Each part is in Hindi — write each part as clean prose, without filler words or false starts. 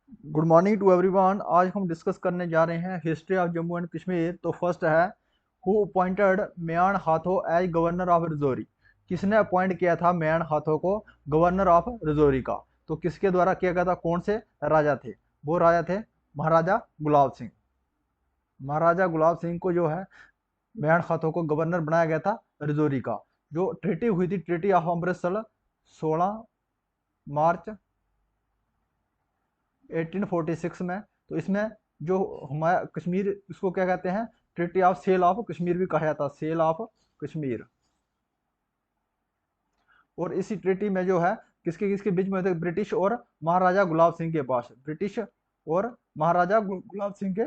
Good morning to everyone. आज हम डिस्कस करने जा रहे हैं history of Jammu and Kashmir. तो फर्स्ट है, हु अपॉइंटेड म्यान हाथो एज गवर्नर ऑफ रजौरी। किसने अपॉइंट किया था म्यान हाथो को गवर्नर ऑफ रजौरी का? तो किसके द्वारा किया गया था? कौन से राजा थे? वो राजा थे महाराजा गुलाब सिंह। महाराजा गुलाब सिंह को जो है म्यान हाथो को गवर्नर बनाया गया था रजौरी का। जो ट्रीटी हुई थी, ट्रीटी ऑफ अमृतसर, 16 मार्च 1846 में। तो इसमें जो हमारा कश्मीर, इसको क्या कहते हैं? Treaty of sale of Kashmir भी कहा जाता है, सेल ऑफ कश्मीर। और इसी ट्रीटी में जो है किसके किसके बीच में थे? ब्रिटिश और महाराजा गुलाब सिंह के पास। ब्रिटिश और महाराजा गुलाब सिंह के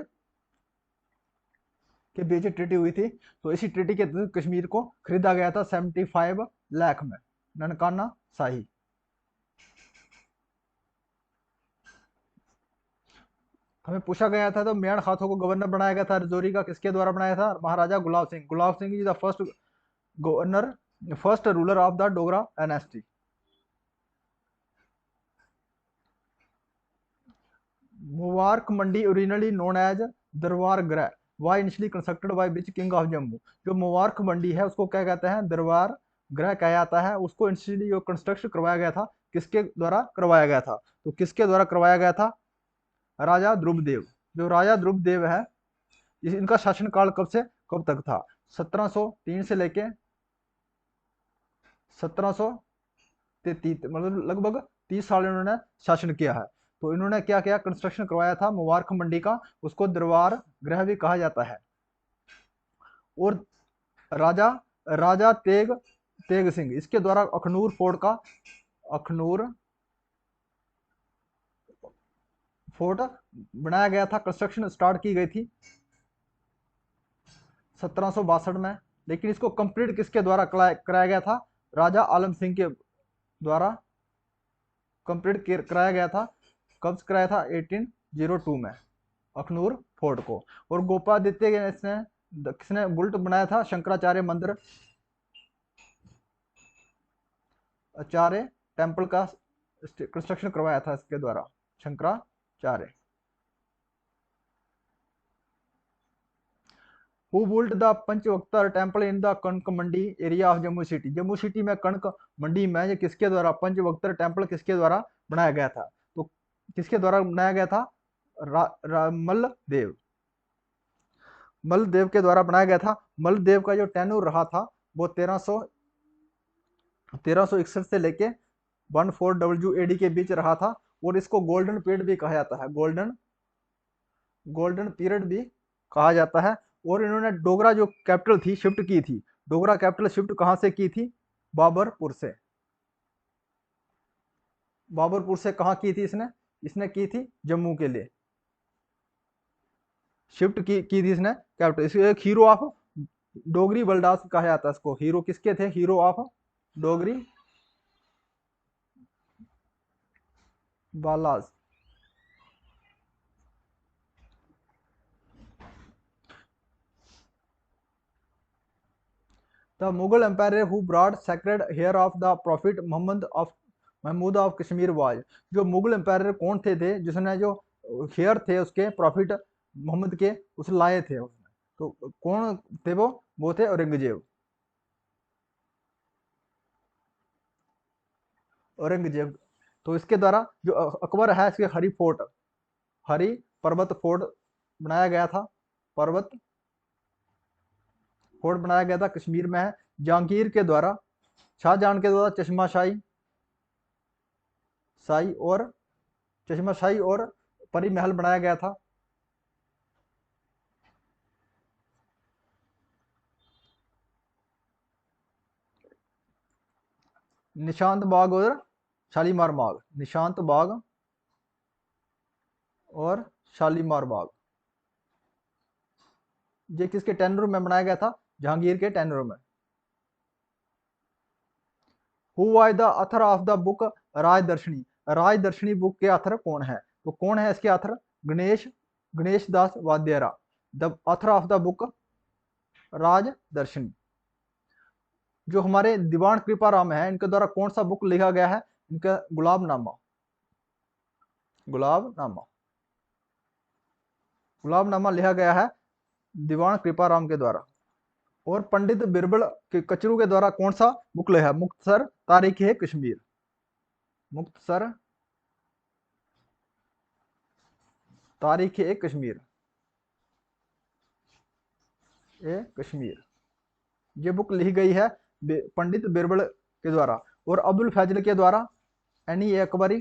बीच ट्रीटी हुई थी। तो इसी ट्रीटी के तहत कश्मीर को खरीदा गया था 75 लाख में, ननकाना शाही। हमें पूछा गया था तो मेयड़ खातों को गवर्नर बनाया गया था रजौरी का, किसके द्वारा बनाया था? Maharaja Gulab Singh. Gulab Singh is the first governor, first ruler of the Dogra dynasty. Mubarak Mandi originally known as Darbar Griha, why initially constructed by which king of Jammu. जो मुबारक मंडी है उसको क्या कहते हैं? दरबार गृह कहा जाता है। उसको इनिशियली जो कंस्ट्रक्शन करवाया गया था, किसके द्वारा करवाया गया था? तो किसके द्वारा करवाया गया था? राजा ध्रुवदेव। जो राजा ध्रुवदेव है, इनका शासनकाल कब से कब तक था? 1703 से लेके 1733, मतलब लगभग 30 साल इन्होंने शासन किया है। तो इन्होंने क्या किया? कंस्ट्रक्शन करवाया था मुबारक मंडी का, उसको दरबार गृह भी कहा जाता है। और राजा राजा तेग तेग सिंह, इसके द्वारा अखनूर फोर्ट का, अखनूर फोर्ट बनाया गया था, कंस्ट्रक्शन स्टार्ट की गई थी 1762 में। लेकिन इसको कंप्लीट किसके द्वारा कराया गया था? राजा आलम सिंह के द्वारा कंप्लीट कराया गया था। कब कराया था? 1802 में, अखनूर फोर्ट को। और गोपादित्य किसने बुल्ट बनाया था? शंकराचार्य मंदिर, आचार्य टेम्पल का कंस्ट्रक्शन करवाया था इसके द्वारा, Shankaracharya. Who built the Panchvaktra temple in the Kanak Mandi area of Jammu city. Jammu city में कनक मंडी में ये किसके द्वारा पंचवक्तर टेम्पल किसके द्वारा बनाया गया था? तो किसके द्वारा बनाया गया था? मल्लदेव। मल्लदेव के द्वारा बनाया गया था। मल्लदेव का जो टेन्योर रहा था वो 1361 से लेके 14 AD के बीच रहा था। और इसको गोल्डन पीरियड भी कहा जाता है, गोल्डन पीरियड भी कहा जाता है। और इन्होंने डोगरा जो कैपिटल थी शिफ्ट की थी। डोगरा कैपिटल शिफ्ट कहां से की थी? बाबरपुर से। बाबरपुर से कहां की थी इसने? इसने की थी जम्मू के लिए शिफ्ट की थी इसने कैपिटल। इसे एक हीरो ऑफ डोगरी बलदास कहा जाता है इसको। हीरो किसके थे? Hero of Dogri ballads. The Mughal empire who brought sacred hair of the Prophet Mahmud of Kashmir was. जो मुगल एम्पायर कौन थे जिसने जो हेयर थे उसके प्रॉफिट मोहम्मद के उस लाए थे उसने? तो कौन थे वो थे औरंगजेब। औरंगजेब। तो इसके द्वारा जो अकबर है, इसके हरी पर्वत फोर्ट बनाया गया था। पर्वत फोर्ट बनाया गया था, कश्मीर में है। जहांगीर के द्वारा, शाहजहां के द्वारा शाही और चश्माशाही और परी महल बनाया गया था। निशांत बाग और शालीमार बाग, निशांत बाग और शालीमार बाग, ये किसके टेनर में बनाया गया था? जहांगीर के टेनर में। Who was the author of the book Rajdarshani. Rajdarshani book के ऑथर कौन है? तो कौन है इसके author? Ganesh Das Vadhera, the author of the book Rajdarshani. जो हमारे दीवान कृपाराम है, इनके द्वारा कौन सा बुक लिखा गया है? इनका गुलाबनामा, गुलाबनामा। गुलाबनामा लिखा गया है दीवान कृपाराम के द्वारा। और पंडित बिरबल के कचरू के द्वारा कौन सा बुक लिखा है? मुख्तसर तारीख है कश्मीर। मुख्तसर तारीख है कश्मीर, ए कश्मीर। ये बुक लिखी गई है पंडित बिरबल के द्वारा। और अब्दुल फैजल के द्वारा any A Akbari,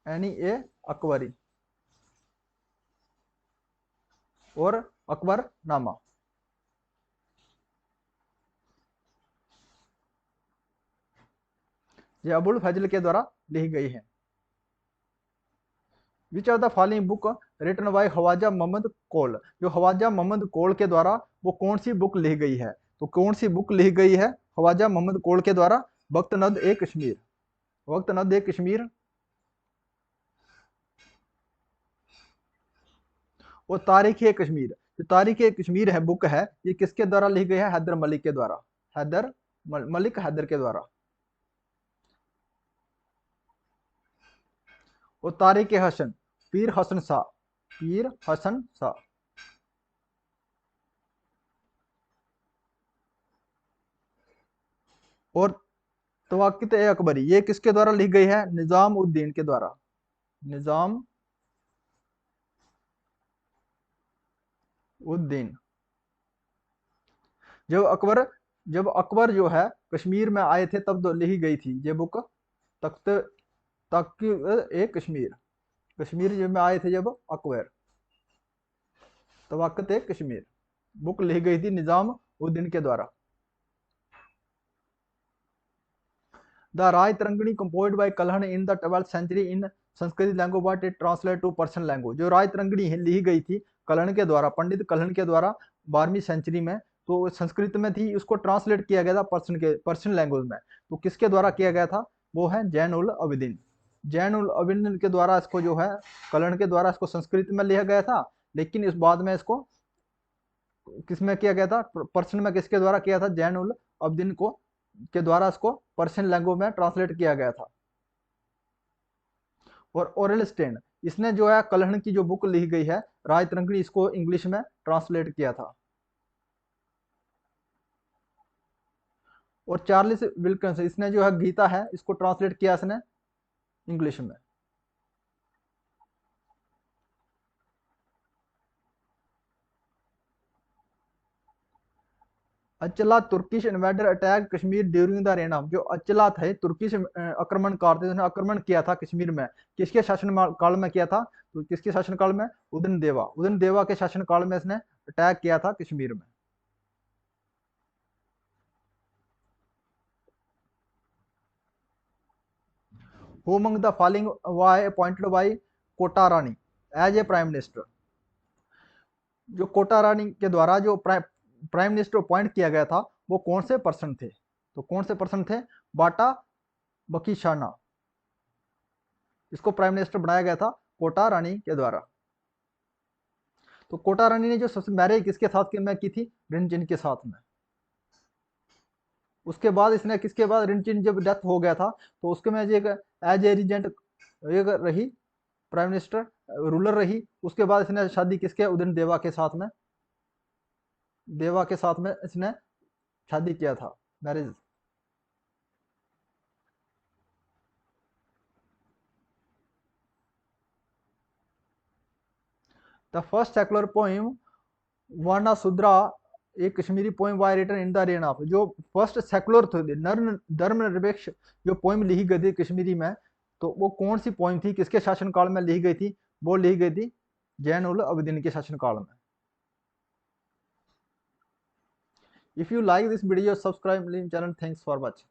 any A Akbari और अकबरनामा। ये अबुल फजल के द्वारा लिखी गई है। Which of the following book written by Khwaja Mohammad Kol? जो ख्वाजा मोहम्मद कोल के द्वारा वो कौन सी बुक लिखी गई है? तो कौन सी बुक लिखी गई है ख्वाजा मोहम्मद कोल के द्वारा? वक्त नद ए कश्मीर, वक्त नद ए कश्मीर। और तारीख ए कश्मीर, जो तारीख ए कश्मीर है बुक है, ये किसके द्वारा लिखी गई है? हैदर मलिक के द्वारा, हैदर मलिक हैदर के द्वारा। और तारिक हसन, पीर हसन शाह, पीर हसन शाह। और तवाक़ित ए अकबरी, ये किसके द्वारा लिखी गई है? निजाम उद्दीन के द्वारा, निजाम उद्दीन। जब अकबर जो है कश्मीर में आए थे तब तो लिखी गई थी ये बुक, तख्त तक ए कश्मीर। कश्मीर जब में आए थे जब अकबर, तवाक़त ए कश्मीर बुक लिखी गई थी निजाम उद्दीन के द्वारा। The Rajatarangini composed by Kalhana in the 12th century in Sanskrit language but it translate to Persian language. जो राय तरंगिणी लिखी गई थी कल्हण के द्वारा, पंडित कल्हण के द्वारा 12वीं सेंचुरी में, तो संस्कृत में थी, उसको ट्रांसलेट किया गया था पर्शियन लैंग्वेज में। तो किसके द्वारा किया गया था? वो है जैन उल अबिदीन। जैन उल अबिदीन के द्वारा इसको जो है कल्हण के द्वारा इसको संस्कृत में लिखा गया था, लेकिन इस बाद में इसको किसमें किया गया था? पर्शियन में। किसके द्वारा किया था? जैन उल अबिदीन को के द्वारा इसको पर्शियन लैंग्वेज में ट्रांसलेट किया गया था। और ओरेल स्टेन, इसने जो है कल्हण की जो बुक लिखी गई है राय तरंगिणी, इसको इंग्लिश में ट्रांसलेट किया था। और चार्ल्स विल्किंस, इसने जो है गीता है इसको ट्रांसलेट किया इसने इंग्लिश में। Achala Turkish invader attack Kashmir during the reign of. जो अचला थे तुर्किश आक्रमणकार थे, उसने आक्रमण किया था कश्मीर में। किसके शासन काल में किया था? तो किसके शासन काल में? उदयन देवा, उदयन देवा के शासन काल में इसने अटैक किया था कश्मीर में। Who among the following was appointed by Kota Rani as a prime minister? जो कोटा रानी के द्वारा जो प्राइम मिनिस्टर अपॉइंट किया गया था वो कौन से पर्सन थे? तो कौन से पर्सन थे? बाटा बकीशाना, इसको प्राइम मिनिस्टर बनाया गया था कोटा रानी के द्वारा। तो कोटा रानी ने जो सबसे मैरिज किसके साथ में की थी? रिनचिन के साथ में। उसके बाद इसने किसके बाद रिनचिन जब डेथ हो गया था तो उसके में एज ए रिजेंट रही, प्राइम मिनिस्टर रूलर रही। उसके बाद इसने शादी किसके? उदयन देवा के साथ में, देवा के साथ में इसने शादी किया था, marriage. The first secular poem Vana Sudra एक Kashmiri poem why written in the reign of. जो फर्स्ट सेकुलर थे धर्मनिरपेक्ष जो पोइम लिखी गई थी कश्मीरी में, तो वो कौन सी पोइम थी? किसके शासन काल में लिखी गई थी? वो लिखी गई थी जैन उल अबिदीन के शासन काल में। If you like this video subscribe channel. Thanks for watching.